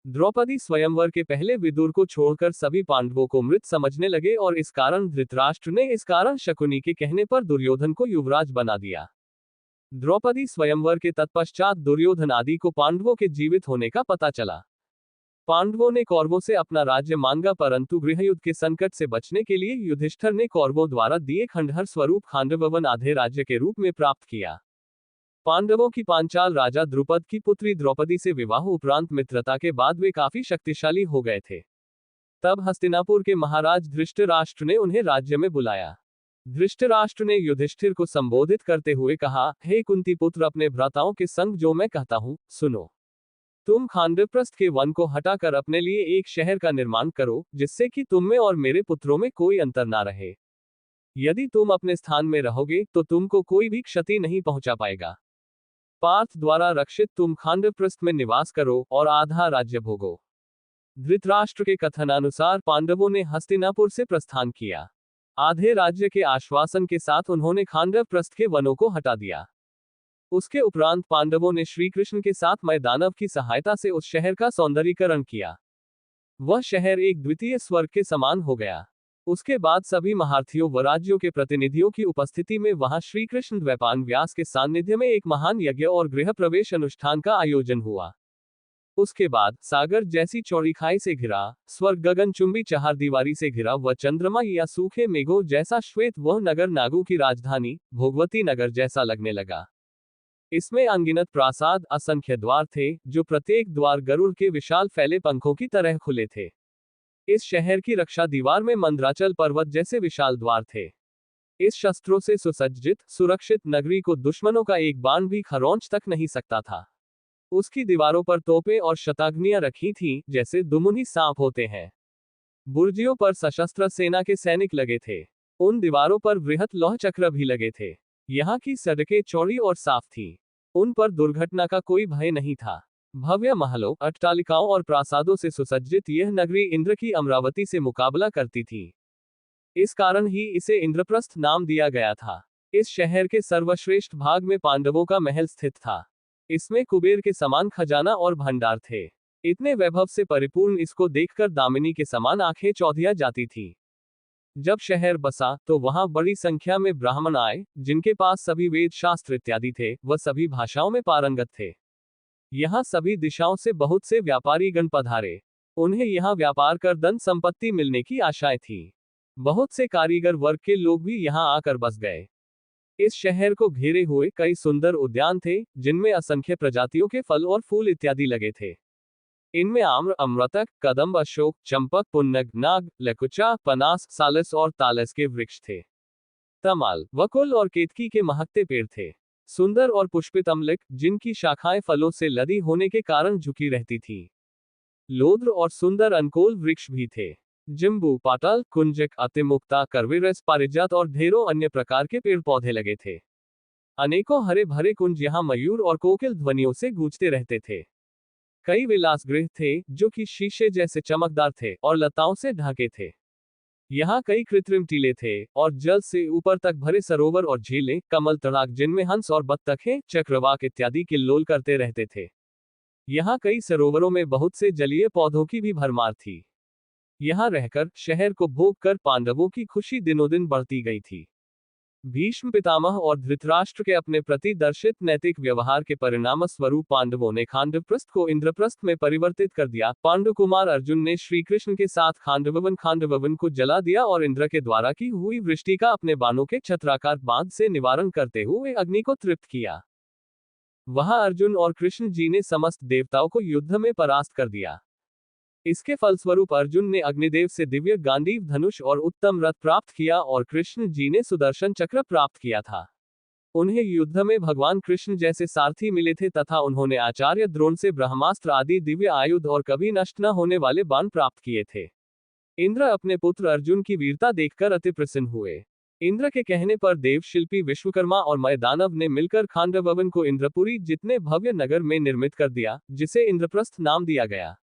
द्रौपदी स्वयंवर के पहले विदुर को छोड़कर सभी पांडवों को मृत समझने लगे और इस कारण धृतराष्ट्र ने इस कारण शकुनी के कहने पर दुर्योधन को युवराज बना दिया। द्रौपदी स्वयंवर के तत्पश्चात दुर्योधन आदि को पांडवों के जीवित होने का पता चला। पांडवों ने कौरवों से अपना राज्य मांगा, परंतु गृहयुद्ध के संकट से बचने के लिए युधिष्ठिर ने कौरवों द्वारा दिए खंडहर स्वरूप खांडववन आधे राज्य के रूप में प्राप्त किया। पांडवों की पांचाल राजा द्रुपद की पुत्री द्रौपदी से विवाह उपरांत मित्रता के बाद वे काफी शक्तिशाली हो गए थे। तब हस्तिनापुर के महाराज धृतराष्ट्र ने उन्हें राज्य में बुलाया। धृतराष्ट्र ने युधिष्ठिर को संबोधित करते हुए कहा, हे कुंती पुत्र, अपने भ्राताओं के संग जो मैं कहता हूं सुनो। तुम खांडवप्रस्थ के वन को हटाकर अपने लिए एक शहर का निर्माण करो, जिससे कि तुम में और मेरे पुत्रों में कोई अंतर ना रहे। यदि तुम अपने स्थान में रहोगे तो तुमको कोई भी क्षति नहीं पहुंचा पाएगा। पार्थ द्वारा रक्षित तुम खांडवप्रस्थ में निवास करो और आधा राज्य भोगो। धृतराष्ट्र के कथनानुसार पांडवों ने हस्तिनापुर से प्रस्थान किया। आधे राज्य के आश्वासन के साथ उन्होंने खांडवप्रस्थ के वनों को हटा दिया। उसके उपरांत पांडवों ने श्री कृष्ण के साथ मैदानव की सहायता से उस शहर का सौंदर्यीकरण किया। वह शहर एक द्वितीय स्वर्ग के समान हो गया। उसके बाद सभी महारथियों व राज्यों के प्रतिनिधियों की उपस्थिति में वहां श्री कृष्ण द्वैपायन व्यास के सान्निध्य में एक महान यज्ञ और गृह प्रवेश अनुष्ठान का आयोजन हुआ। उसके बाद सागर जैसी चौड़ी खाई से घिरा, स्वर्ग गगन चुंबी चहारदीवारी से घिरा व चंद्रमा या सूखे मेघों जैसा श्वेत वह नगर नागों की राजधानी भोगवती नगर जैसा लगने लगा। इसमें अनगिनत प्रासाद, असंख्य द्वार थे, जो प्रत्येक द्वार गरुड़ के विशाल फैले पंखों की तरह खुले थे। इस शहर की रक्षा दीवार में मंदराचल पर्वत जैसे विशाल द्वार थे। इस शस्त्रों से सुसज्जित सुरक्षित नगरी को दुश्मनों का एक बाण भी खरोंच तक नहीं सकता था। उसकी दीवारों पर तोपें और शताग्नियां रखी थीं, जैसे दुमुनी सांप होते हैं। बुर्जियों पर सशस्त्र सेना के सैनिक लगे थे। उन दीवारों पर वृहत लौह चक्र भी लगे थे। यहाँ की सड़कें चौड़ी और साफ थीं। उन पर दुर्घटना का कोई भय नहीं था। भव्य महलों, अट्टालिकाओं और प्रासादों से सुसज्जित यह नगरी इंद्र की अमरावती से मुकाबला करती थी। इस कारण ही इसे इंद्रप्रस्थ नाम दिया गया था। इस शहर के सर्वश्रेष्ठ भाग में पांडवों का महल स्थित था। इसमें कुबेर के समान खजाना और भंडार थे। इतने वैभव से परिपूर्ण इसको देखकर दामिनी के समान आंखें चौधिया जाती थी। जब शहर बसा तो वहां बड़ी संख्या में ब्राह्मण आए, जिनके पास सभी वेद शास्त्र इत्यादि थे, वह सभी भाषाओं में पारंगत थे। यहाँ सभी दिशाओं से बहुत से व्यापारी गण पधारे। उन्हें यहाँ व्यापार कर धन संपत्ति मिलने की आशाएं थी। बहुत से कारीगर वर्ग के लोग भी यहाँ आकर बस गए। इस शहर को घेरे हुए कई सुंदर उद्यान थे, जिनमें असंख्य प्रजातियों के फल और फूल इत्यादि लगे थे। इनमें आम्र, अमृतक, कदम्ब, अशोक, चंपक, पुन्नग, नाग, लकुचा, पनास, सालस और तालस के वृक्ष थे। तमाल, वकुल और केतकी के महकते पेड़ थे। सुंदर और पुष्पित अम्लक, जिनकी शाखाएं फलों से लदी होने के कारण झुकी रहती थीं। लोद्र और सुंदर अनकोल वृक्ष भी थे। जिम्बू, पाटल, कुंजक, अतिमुक्ता, करविरस, पारिजात और ढेरों अन्य प्रकार के पेड़ पौधे लगे थे। अनेकों हरे भरे कुंज यहाँ मयूर और कोकिल ध्वनियों से गूंजते रहते थे। कई विलासगृह थे, जो कि शीशे जैसे चमकदार थे और लताओं से ढके थे। यहाँ कई कृत्रिम टीले थे और जल से ऊपर तक भरे सरोवर और झीलें, कमल तड़ाक जिनमें हंस और बत्तखें, चक्रवाक इत्यादि किल्लोल करते रहते थे। यहाँ कई सरोवरों में बहुत से जलीय पौधों की भी भरमार थी। यहाँ रहकर, शहर को भोग कर पांडवों की खुशी दिनों दिन बढ़ती गई थी। भीष्म पितामह और धृतराष्ट्र के अपने प्रति दर्शित नैतिक व्यवहार के परिणाम स्वरूप पांडवों ने खांडवप्रस्थ को इंद्रप्रस्थ में परिवर्तित कर दिया। पांडु कुमार अर्जुन ने श्री कृष्ण के साथ खांडववन को जला दिया और इंद्र के द्वारा की हुई वृष्टि का अपने बाणों के छत्राकार बांध से निवारण करते हुए अग्नि को तृप्त किया। वहां अर्जुन और कृष्ण जी ने समस्त देवताओं को युद्ध में परास्त कर दिया। इसके फलस्वरूप अर्जुन ने अग्निदेव से दिव्य गांडीव धनुष और उत्तम रथ प्राप्त किया और कृष्ण जी ने सुदर्शन चक्र प्राप्त किया था। उन्हें युद्ध में भगवान कृष्ण जैसे सारथी मिले थे तथा उन्होंने आचार्य द्रोण से ब्रह्मास्त्र आदि दिव्य आयुध और कभी नष्ट न होने वाले बाण प्राप्त किए थे। इंद्र अपने पुत्र अर्जुन की वीरता देखकर अति प्रसन्न हुए। इंद्र के कहने पर देव शिल्पी विश्वकर्मा और मय दानव ने मिलकर खांडववन को इंद्रपुरी जितने भव्य नगर में निर्मित कर दिया, जिसे इंद्रप्रस्थ नाम दिया गया।